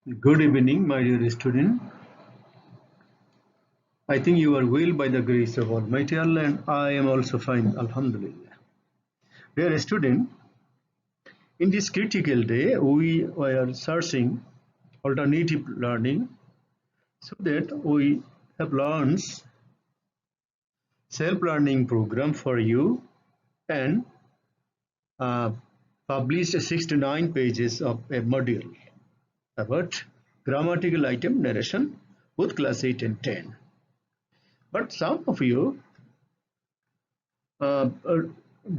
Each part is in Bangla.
Good evening, my dear student. I think you are well by the grace of Almighty Allah, and I am also fine, Alhamdulillah. Dear student, in this critical day, we are searching alternative learning so that we have launched self-learning program for you and uh, published 69 pages of a module about grammatical item narration, both class 8 and 10. But some of you uh, uh,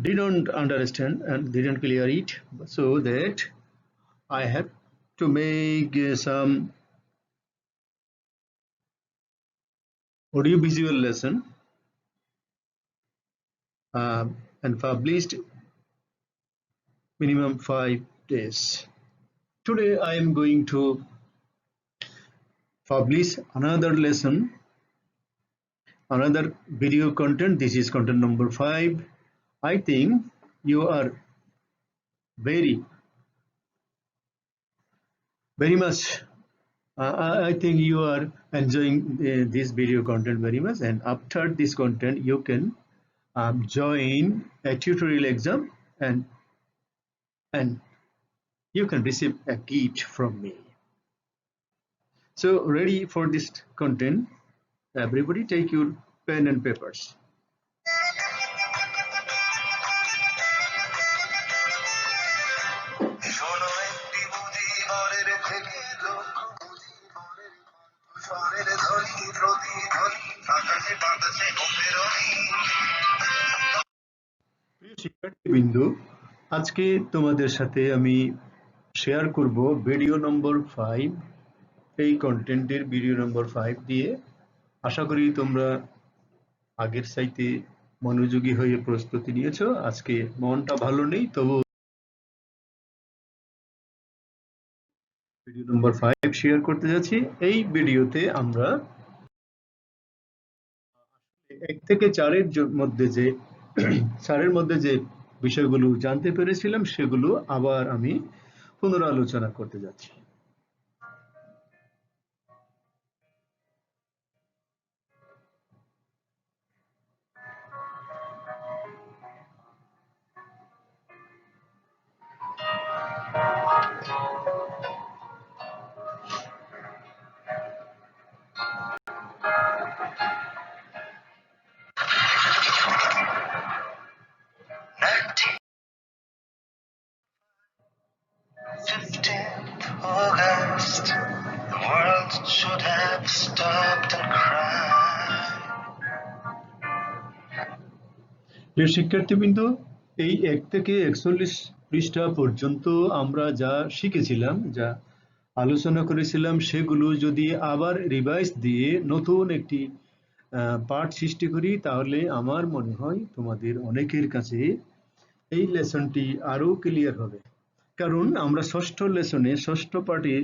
didn't understand and didn't clear it, so that I have to make some audiovisual lesson and published minimum 5 days. Today I am going to publish another lesson, another video content. This is content number 5. I think you are very much I think you are enjoying this video content very much, and after this content you can join a tutorial exam and you can receive a gift from me. So ready for this content? Everybody take your pen and papers. প্রিয় শিক্ষার্থীবৃন্দ, আজকে তোমাদের সাথে আমি শেয়ার করব ভিডিও নম্বর 5। এই কন্টেন্টের ভিডিও নম্বর 5 দিয়ে আশা করি তোমরা আগের চাইতে মনোযোগী হয়ে প্রস্তুতি নিয়েছো। আজকে মনটা ভালো নেই, তবু ভিডিও নম্বর 5 শেয়ার করতে যাচ্ছি। এই ভিডিওতে আমরা 1 থেকে 4-এর মধ্যে যে বিষয়গুলো জানতে পেরেছিলাম সেগুলো আবার আমি পুনরালোচনা করতে যাচ্ছি। August, the world should have stopped and cried. প্রিয় শিক্ষার্থীবৃন্দ, এই 1 থেকে 41 পৃষ্ঠা পর্যন্ত আমরা যা শিখেছিলাম, যা আলোচনা করেছিলাম, সেগুলো যদি আবার রিভাইজ দিয়ে নতুন একটি পাঠ সৃষ্টি করি, তাহলে আমার মনে হয় তোমাদের অনেকের কাছে এই লেসনটি আরো ক্লিয়ার হবে। কারণ আমরা ষষ্ঠ লেসনে, ষষ্ঠ পার্টে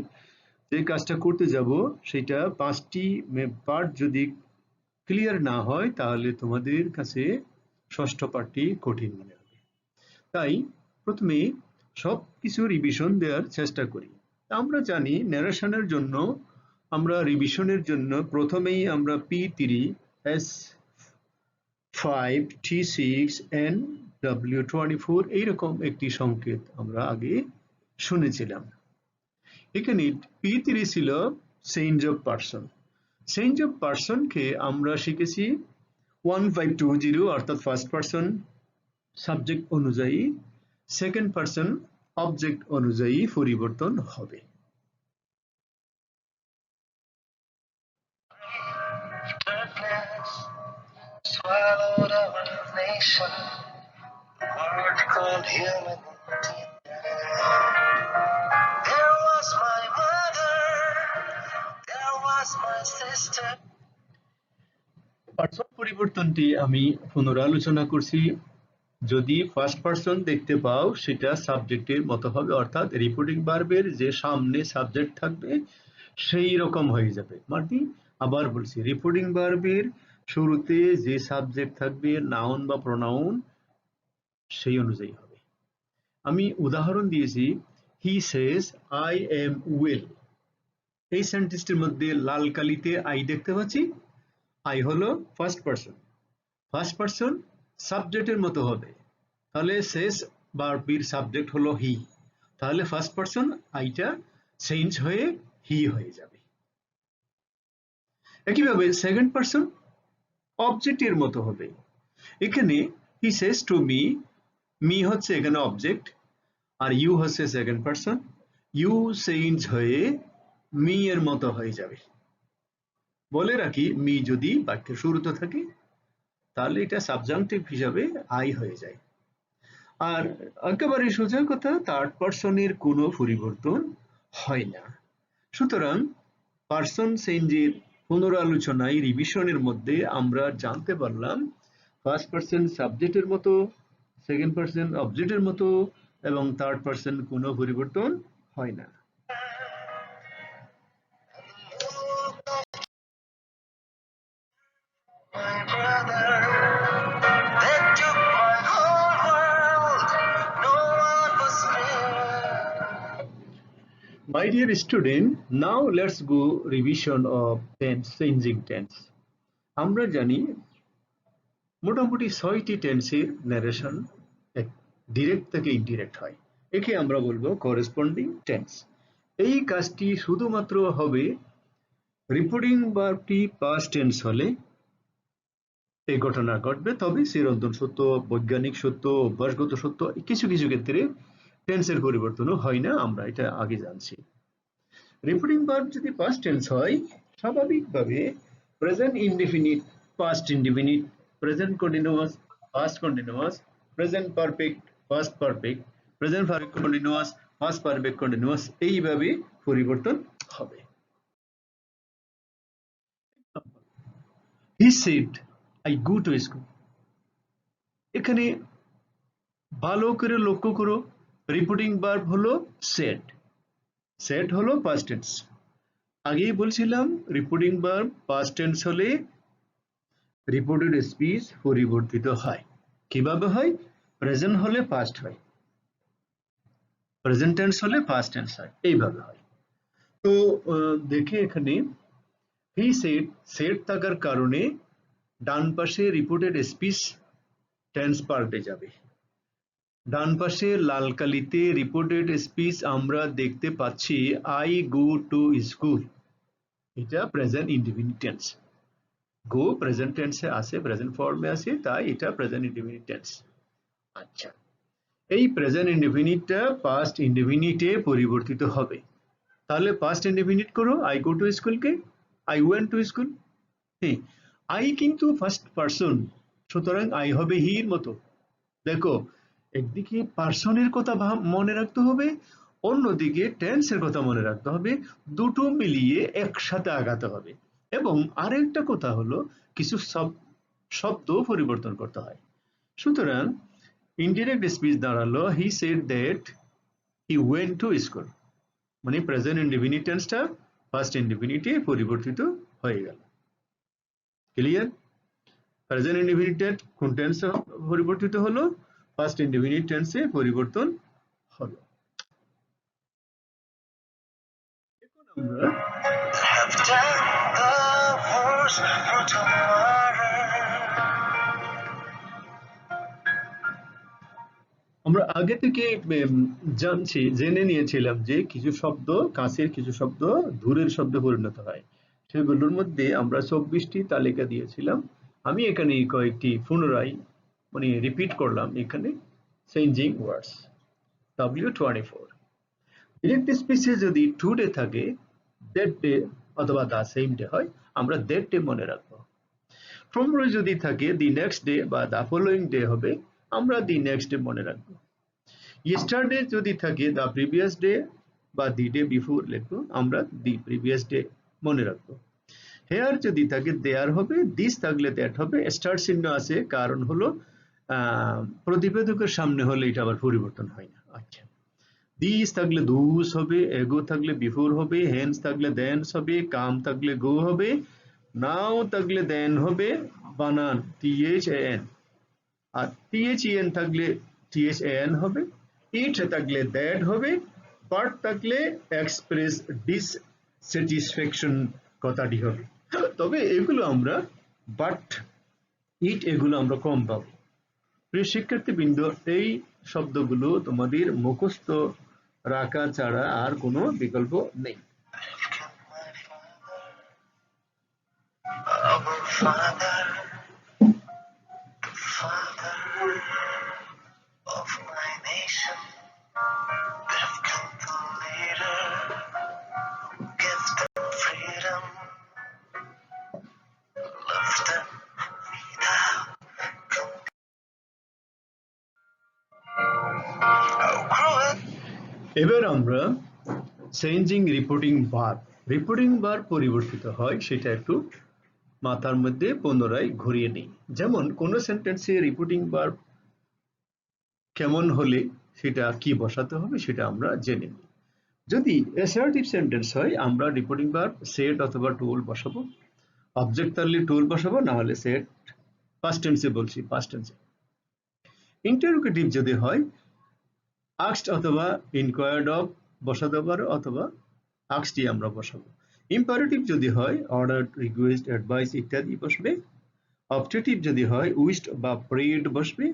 যে কাজটা করতে যাব, সেটা 5টি পার্ট যদি ক্লিয়ার না হয়, তাহলে তোমাদের কাছে ষষ্ঠ পার্টটি কঠিন মনে হবে। তাই প্রথমে সবকিছু রিভিশন দেওয়ার চেষ্টা করি। আমরা জানি ন্যারেশনের জন্য আমরা রিভিশনের জন্য প্রথমেই আমরা P3, S5, T6 and W24 এইরকম একটি সংকেত আমরা আগে শুনেছিলাম। এখানে P3 ছিল change of person. Change of পারসনকে আমরা শিখেছি 1520 অর্থাৎ ফার্স্ট পারসন সাবজেক্ট অনুযায়ী, সেকেন্ড পারসন অবজেক্ট অনুযায়ী পরিবর্তন হবে। Swallowed our nation, a word called humanity. There was my mother, there was my sister. Person পরিবর্তনটি আমি পুনরালোচনা করছি। যদি ফার্স্ট পারসন দেখতে পাও, সেটা সাবজেক্টের মতো হবে, অর্থাৎ রিপোর্টিং ভার্বের যে সামনে সাবজেক্ট থাকবে সেই রকম হয়ে যাবে। মানে আবার বলছি, রিপোর্টিং ভার্বের শুরুতে যে সাবজেক্ট থাকবে, নাউন বা প্রোনাউন, সেই অনুযায়ী হবে। আমি উদাহরণ দিয়েছি, হি সেজ আই এম ওয়েল। এই সেন্টেন্সটির মধ্যে লাল কালিতে আই দেখতে পাচ্ছি। আই হলো ফার্স্ট পারসন। ফার্স্ট পারসন সাবজেক্টের মতো হবে, তাহলে শেষ ভার্বটির সাবজেক্ট হলো হি, তাহলে ফার্স্ট পারসন আইটা চেঞ্জ হয়ে হি হয়ে যাবে। একইভাবে সেকেন্ড পারসন অবজেক্টের মতো হবে। এখানে হি সেজ টু মি, মি হচ্ছে এখানে অবজেক্ট আর ইউ হচ্ছে সেকেন্ড পারসন, ইউ চেঞ্জ হয়ে মি এর মতো হয়ে যাবে। বলে রাখি, মি যদি বাক্যের শুরুতে থাকে তাহলে এটা সাবজাংটিভ হিসাবে আই হয়ে যায়। আর একেবারে সোজা কথা, থার্ড পারসনের কোনো পরিবর্তন হয় না। সুতরাং পারসন চেঞ্জের পুনরালোচনায় রিভিশনের মধ্যে আমরা জানতে পারলাম ফার্স্ট পারসন সাবজেক্টের মতো, সেকেন্ড পারসন অবজেক্টের মতো এবং থার্ড পারসন কোনো পরিবর্তন হয় না। My dear student, now let's go revision of tense, changing tense. আমরা জানি মোটামুটি 6টি টেন্সের ন্যারেশন ডিরেক্ট থেকে ইনডিরেক্ট হয়, একে আমরা বলবো করেসপন্ডিং টেন্স। এই কাজটি শুধুমাত্র হবে রিপোর্টিং ভার্বটি পাস্ট টেন্স হলে এই ঘটনা ঘটবে, তবে চিরন্তন সত্য, বৈজ্ঞানিক সত্য, অভ্যাসগত সত্য, কিছু কিছু ক্ষেত্রে টেন্সের পরিবর্তনও হয় না, আমরা এটা আগে জানছি। রিপোর্টিং ভার্ব যদি পাস্ট টেন্স হয়, স্বাভাবিকভাবে present indefinite, past indefinite, present continuous, past continuous, present perfect, past perfect, present perfect continuous, past perfect continuous, এইভাবে পরিবর্তন হবে। He said, I go to school. এখানে ভালো করে লক্ষ্য করো, রিপোর্টিং ভার্ব হলো said, said হলো পাস্ট টেন্স। আগেই বলছিলাম রিপোর্টিং ভার্ব পাস্ট টেন্স হলে রিপোর্টেড স্পিচ পরিবর্তিত হয়। কিভাবে হয়? প্রেজেন্ট হলে পাস্ট হয়, প্রেজেন্ট টেন্স হলে পাস্ট টেন্স হয়, এইভাবে হয়। তো দেখে এখানে হি সেড, সেড থাকার কারণে ডান পাশে রিপোর্টেড স্পিচ টেন্স পাল্টে যাবে। ডান পাশে লাল কালিতে রিপোর্টেড স্পিচ আমরা দেখতে পাচ্ছি আই গো টু স্কুল, এটা present indefinite tense. Go present টেন্সে আছে, প্রেজেন্ট ফর্মে আছে, তাই এটা প্রেজেন্ট ইনডিফিনিট টেন্স। আচ্ছা, এই প্রেজেন্ট ইনডিফিনিটটা পাস্ট ইনডিফিনিটে পরিবর্তিত হবে। তাহলে পাস্ট ইনডিফিনিট করো, আই গো টু স্কুলকে আই ওয়েন্ট টু স্কুল। হ্যাঁ, আই কিন্তু ফার্স্ট পারসন, সুতরাং আই হবে হির মতো। দেখো, একদিকে পার্সনের কথা মনে রাখতে হবে, অন্যদিকে টেন্সের কথা মনে রাখতে হবে, দুটো মিলিয়ে একসাথে আগাতে হবে। এবং আরেকটা কথা হলো কিছু শব্দ পরিবর্তন করতে হয়। সুতরাং ইনডিরেক্ট স্পিচ দাঁড়ালো he said that he went to school, মানে প্রেজেন্ট ইনডিফিনিট টেন্সটা ফার্স্ট ইনডিফিনিটে পরিবর্তিত হয়ে গেল। ক্লিয়ার? প্রেজেন্ট ইনডিফিনিট কোন টেন্সে পরিবর্তিত হলো? ফার্স্ট ইনডিফিনিট টেন্সে পরিবর্তন হলো। এখন আমরা আগে থেকে জেনে নিয়েছিলাম যে কিছু শব্দ কাছের, কিছু শব্দ দূরের শব্দে পরিণত হয়। সেগুলোর মধ্যে আমরা 24টি তালিকা দিয়েছিলাম। আমি এখানে কয়েকটি পুনরায় রিপিট করলাম। এখানে চেঞ্জিং ওয়ার্ডস W24। ডিরেক্ট স্পিচে যদি টুডে থাকে, দ্যাট ডে অথবা দ্য সেম ডে হয়, আমরা দ্যাট ডে মনে রাখবো। টুমরো যদি থাকে দি নেক্সট ডে বা দ্য ফলোইং ডে হবে, আমরা দি নেক্সট ডে মনে রাখবো। ইয়েস্টারডে যদি থাকে দ্য প্রিভিয়াস ডে বা দি ডে বিফোর লিখবো, আমরা দি প্রিভিয়াস ডে মনে রাখবো। হেয়ার যদি থাকে দেয়ার হবে, দিস থাকলে দ্যাট হবে। স্টার চিহ্ন আছে, কারণ হলো প্রতিবেদকের সামনে হলে এটা আবার পরিবর্তন হয় না। আচ্ছা, দিস থাকলে দুস হবে, এগো থাকলে বিফোর হবে, হেন্স থাকলে দেন্স হবে, কাম থাকলে গো হবে, নাও থাকলে দেন হবে, বানান THAN, আর THEN থাকলে THAN হবে, ইট থাকলে দ্যাট হবে, বাট থাকলে এক্সপ্রেস ডিস স্যাটিসফ্যাকশন কথাটি হবে। তবে এগুলো আমরা বাট ইট এগুলো আমরা কম পাবো। প্রিয় শিক্ষার্থীবৃন্দ, এই শব্দগুলো তোমাদের মুখস্থ রাখা ছাড়া আর কোনো বিকল্প নেই। এবার আমরা changing reporting verb. Reporting verb পরিবর্তিত হয় সেটা একটু মাথার মধ্যে পুনরায় ঘুরিয়ে নিই। যেমন কোন সেন্টেন্সে রিপোর্টিং ভার্ব কেমন হলে সেটা কি বসাতে হবে সেটা আমরা জেনে নিই। যদি অ্যাসার্টিভ সেন্টেন্স হয় আমরা রিপোর্টিং ভার্ব সেট অথবা টুল বসাবো, অবজেক্ট থাকলে টুল বসাবো, না হলে সেট। পাস্ট টেন্সে বলছি, পাস্ট টেন্সে। ইন্টারোগেটিভ যদি হয় আস্কড অথবা ইনকোয়ার্ড অফ বসাতে পারো, অথবা আস্কডই আমরা বসাবো। ইম্পারেটিভ যদি হয় অর্ডার, রিকোয়েস্ট, অ্যাডভাইস ইত্যাদি বসবে। অবজেক্টিভ যদি হয় উইশড বা প্রেড বসবে।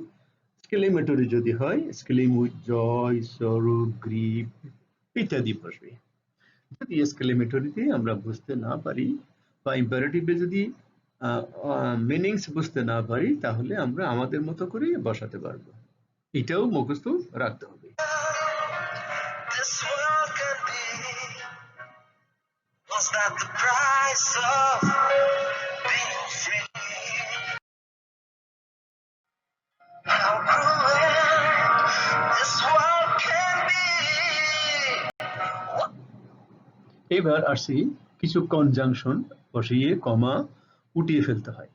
এক্সক্লেমেটরি যদি হয় এক্সক্লেম উইথ জয়, সরো, গ্রিভ ইত্যাদি বসবে। যদি এক্সক্লেমেটরিতে আমরা বুঝতে না পারি বা ইম্পারেটিভে যদি মিনিংস বুঝতে না পারি তাহলে আমরা আমাদের মতো করে বসাতে পারবো। এটাও মুখস্থ রাখতে হবে। Was that the price of being free? How cruel this world can be. এবার আসি কিছু কনজাংশন বসিয়ে কমা উঠিয়ে ফেলতে হয়।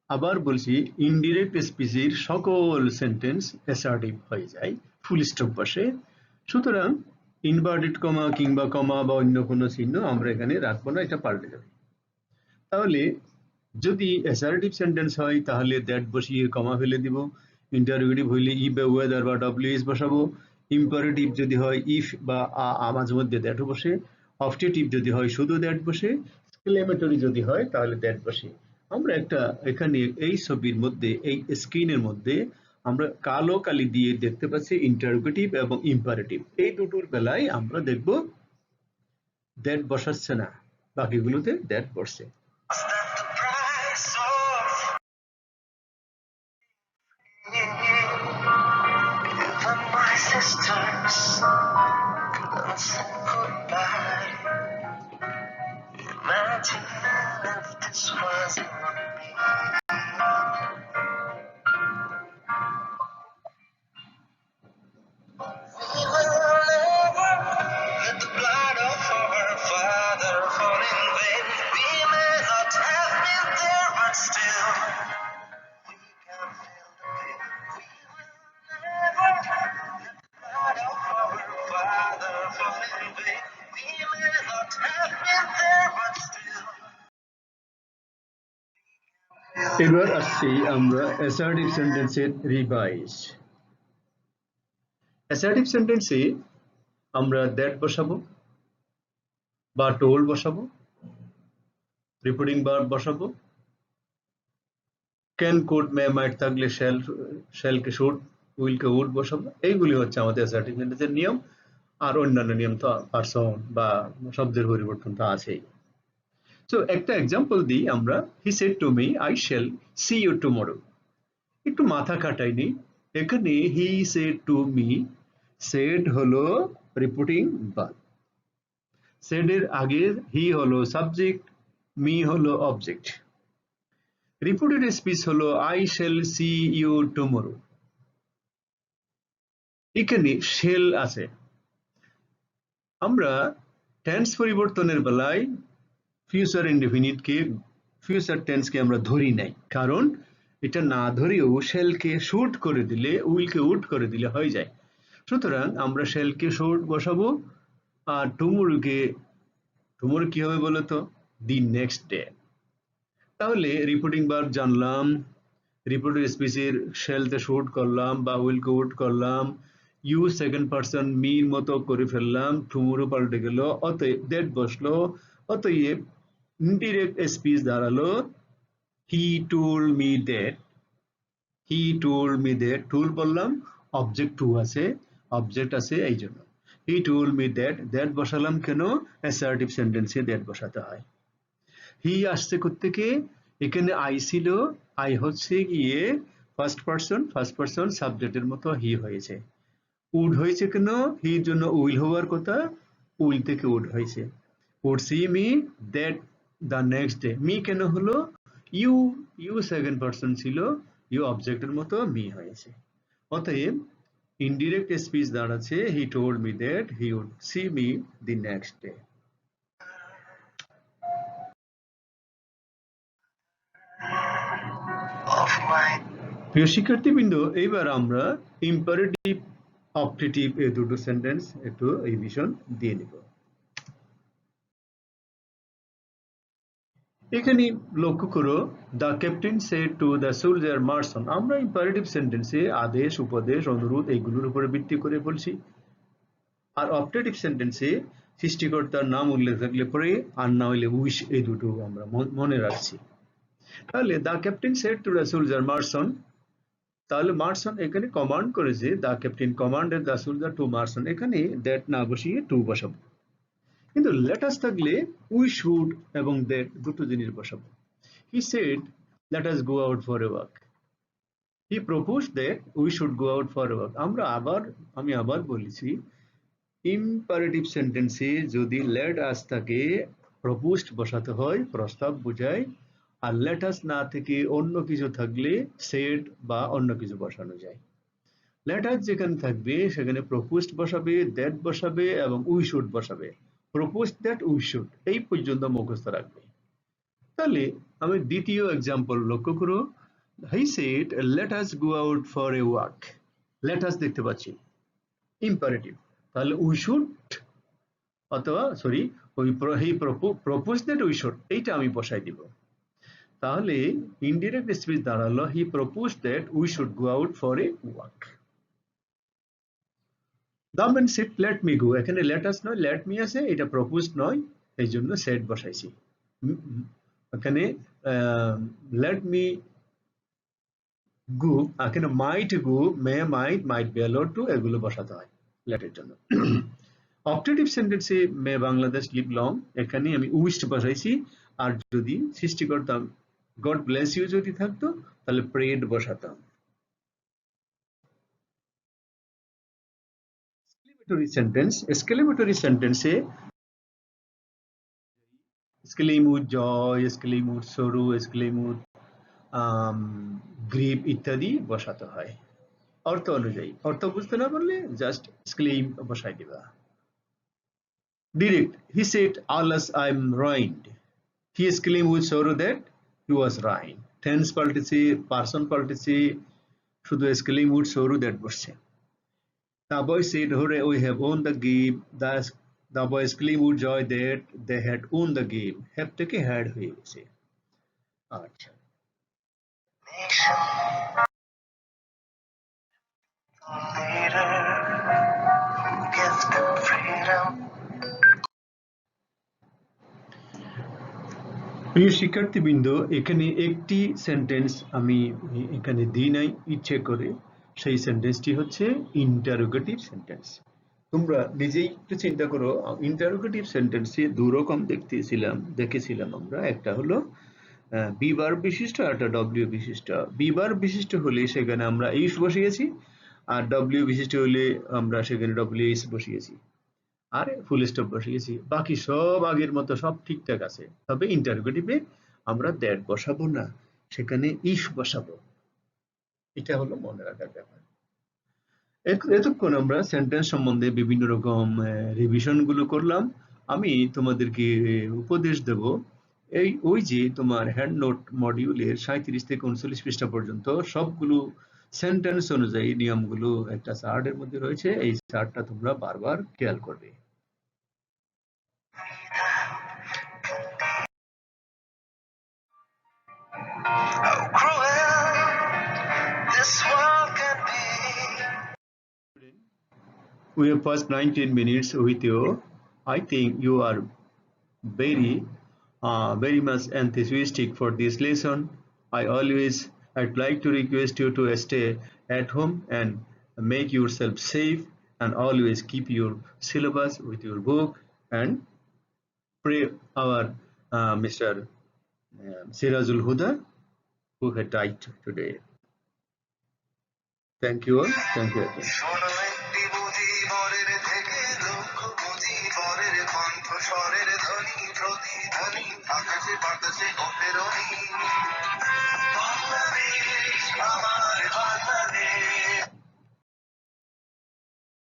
আবার বলছি ইনডিরেক্ট স্পিচের সকল সেন্টেন্স অ্যাসার্টিভ হয়ে যায়, ফুল স্টপ বসে। সুতরাং ইনভার্টেড কমা কিংবা কমা বা অন্য কোনো চিহ্ন আমরা এখানে রাখবো না, এটা পাল্টে যাবে। তাহলে যদি অ্যাসার্টিভ সেন্টেন্স হয় তাহলে দ্যাট বসিয়ে কমা ফেলে দিব। ইন্টারোগেটিভ হইলে ই বা ওয়েদার বা ডব্লিউএস বসাবো। ইম্পারেটিভ যদি হয় ইফ বা মাঝে মধ্যে দ্যাটও বসে। অবজেক্টিভ যদি হয় শুধু দ্যাট বসে। এক্সক্লেমেটরি যদি হয় তাহলে দ্যাট বসে। আমরা একটা এখানে এই ছবির মধ্যে, এই স্ক্রিনের মধ্যে আমরা কালো কালি দিয়ে দেখতে পাচ্ছি ইন্টারোগেটিভ এবং ইম্পারেটিভ। এই দুটোর বেলায় আমরা দেখব দ্যাট বসাচ্ছে না, বাকিগুলোতে দ্যাট বসছে। এবার আসছি আমরা অ্যাসার্টিভ সেন্টেন্সের রিভাইজ। অ্যাসার্টিভ সেন্টেন্সে আমরা দ্যাট বসাবো বা টোল বসাবো, রিপোর্টিং ভার্ব বসাবো, ক্যান, কুড, মে, মাইট থাকলে শ্যালকে শুড, উইলকে উড বসাবো। এইগুলি হচ্ছে আমাদের অ্যাসার্টিভ সেন্টেন্সের নিয়ম। আর অন্যান্য নিয়ম তো পারসন বা শব্দের পরিবর্তন তো আছেই। তো একটা এক্সাম্পল দিই আমরা। He said to me I shall see you tomorrow. একটু মাথা কাটাই নি, এখানে he said to me, said হলো রিপোর্টিং ভার্ব, সেড এর আগে হি হলো সাবজেক্ট, মি হলো অবজেক্ট। রিপোর্টেড স্পিচ হলো I shall see you tomorrow. এখানে শেল আছে। আমরা টেন্স পরিবর্তনের বেলায় ফিউচার ইনডেফিনিটকে, ফিউচার টেন্সকে আমরা ধরি নাই, কারণ এটা না ধরেও শেলকে শুড করে দিলে, উইলকে উড করে দিলে হয়ে যায়। সুতরাং আমরা শেলকে শুড বসাবো, আর টুমরোকে, টুমরো কি হবে বলতো, দি নেক্সট ডে। তাহলে রিপোর্টিং ভার্ব জানলাম, রিপোর্টেড স্পিচের শেলতে শুড করলাম বা উইলকে উড করলাম, ইউ সেকেন্ড পার্সন মির মতো করে ফেললাম, টুমোরো পাল্টে গেল, অতএব দ্যাট বসলো, অতএব ইনডিরেক্ট স্পিচ দাঁড়ালো he told me that. He told me that, told বললাম, অবজেক্ট টু আছে, অবজেক্ট আছে এই জন্য। He told me that, that বসালাম কেন, অ্যাসার্টিভ সেন্টেন্সে দ্যাট বসাতে হয়। হি আসছে কোত্থেকে, এখানে আই ছিল, আই হচ্ছে গিয়ে ফার্স্ট পার্সন সাবজেক্টের মতো হি হয়েছে। উড হয়েছে কেন, হির জন্য উইল হওয়ার কথা, উইল থেকে উড হয়েছে। Would see me that the next day, me কেন হলো, ইউ ইউ সেকেন্ড পার্সন ছিল, ইউ অবজেক্টের মতো মি হয়েছে। অতএব ইনডিরেক্ট স্পিচ দাঁড়াচ্ছে he told me that he would see me the next day. প্রিয় শিক্ষার্থীবৃন্দ, এইবার আমরা ইম্পারেটিভ অপটেটিভ এই দুটো সেন্টেন্স একটু রিভিশন দিয়ে নিব। এখানে লক্ষ্য করো, the captain said to the soldier march on. আমরা ইম্পারেটিভ সেন্টেন্সে আদেশ, উপদেশ, অনুরোধ এইগুলোর উপরে ভিত্তি করে বলছি। আর অপটেটিভ সেন্টেন্সে সৃষ্টিকর্তার নাম উল্লেখ থাকলে পরে, আর না হইলে উইশ, এই দুটো আমরা মনে রাখছি। তাহলে the captain said to the soldier march on, তাহলে মার্সন এখানে কমান্ড করেছে, the captain commanded the soldier to march on, এখানে দ্যাট না বসিয়ে টু বসাবো। কিন্তু লেটাস থাকলে উই শুড এবং দ্যাট দুটো জিনিস বসাবো। He said let us go out for a walk, he proposed that we should go out for a walk. আমি আবার বলেছি, ইম্পারেটিভ সেন্টেন্সে যদি লেট আস থাকে প্রপোজড বসাতে হয়, প্রস্তাব বোঝায়। আর লেট আস না থেকে অন্য কিছু থাকলে সেড বা অন্য কিছু বসানো যায়। লেট আস যেখানে থাকবে সেখানে প্রপোজড বসাবে, দ্যাট বসাবে এবং উই শুড বসাবে। প্রপোজ দ্যাট উই শুড এই পর্যন্ত মুখস্থ রাখবে। তাহলে আমি দ্বিতীয় এক্সাম্পল লক্ষ্য করো, he said let us go out for a walk. Let us দেখতে পাচ্ছি ইম্পারেটিভ, তাহলে উই শুড অথবা সরি ওই হি প্রপোজ দ্যাট উই শুড, এইটা আমি বসাই দিব। তাহলে ইনডিরেক্ট স্পিচ দাঁড়ালো হি propose that we should go out for a walk. The man said let me go, এখানে let us নয় let me আছে, এটা proposed নয়, এই জন্য said বসাইছি। এখানে let me go, এখানে might go, may, might be allowed to, এগুলো বসাতে হয় let এর জন্য। অপটেটিভ সেন্টেন্সে মে বাংলাদেশ লিভ লং, এখানে আমি উইশড বসাইছি। আর যদি সৃষ্টিকর্তা গড ব্লেস ইউ যদি থাকতো তাহলে প্রেড বসাতাম। এক্সক্লেমেটরি সেন্টেন্সে exclaim with joy, exclaim with sorrow, exclaim with grief ইত্যাদি বসাতে হয় অর্থ অনুযায়ী। অর্থ বুঝতে না পারলে জাস্ট exclaim বসাই দিবা। Direct, he said alas I am ruined, he exclaimed with sorrow that he was ruined। Tense পাল্টেছে, পার্সন পাল্টেছে, শুধু exclaim with sorrow that বসছে। The boy said hooray we have won the game, the boy exclaimed with joy that they had won the game। have থেকে had হয়ে গেছে। আচ্ছা, প্রিয় শিক্ষার্থীবৃন্দ, এখানে একটি সেন্টেন্স আমি এখানে দিই নাই ইচ্ছে করে, সেই সেন্টেন্সটি হচ্ছে ইন্টারোগেটিভ সেন্টেন্স। তোমরা নিজেই একটু চিন্তা করো, ইন্টারোগেটিভ সেন্টেন্সে দুরকম দেখেছিলাম আমরা। একটা হলো বি ভার্ব বিশিষ্ট আর একটা ডব্লিউ বিশিষ্ট। বি ভার্ব বিশিষ্ট হলে সেখানে আমরা ইস বসিয়েছি, আর ডব্লিউ বিশিষ্ট হলে আমরা সেখানে ডব্লিউ এস বসিয়েছি আর ফুল স্টপ বসিয়েছি। বাকি সব আগের মতো সব ঠিকঠাক আছে, তবে ইন্টারোগেটিভে আমরা দ্যাট বসাবো না, সেখানে ইস বসাবো। এটা হলো মনে রাখার ব্যাপার। এতক্ষণ আমরা সেন্টেন্স সম্বন্ধে বিভিন্ন রকম রিভিশন গুলো করলাম। আমি তোমাদেরকে উপদেশ দেব, ওই যে তোমার হ্যান্ড নোট মডিউলের 37 থেকে 39 পৃষ্ঠা পর্যন্ত সবগুলো সেন্টেন্স অনুযায়ী নিয়মগুলো একটা চার্টের মধ্যে রয়েছে। এই চার্টটা তোমরা বারবার খেয়াল করবে। we have passed 19 minutes with you. I think you are very much enthusiastic for this lesson. I'd like to request you to stay at home and make yourself safe and always keep your syllabus with your book and pray our Mr. Sirajul Huda who had died today. Thank you all. Thank you again. Bangladesh আমার বাংলাদেশ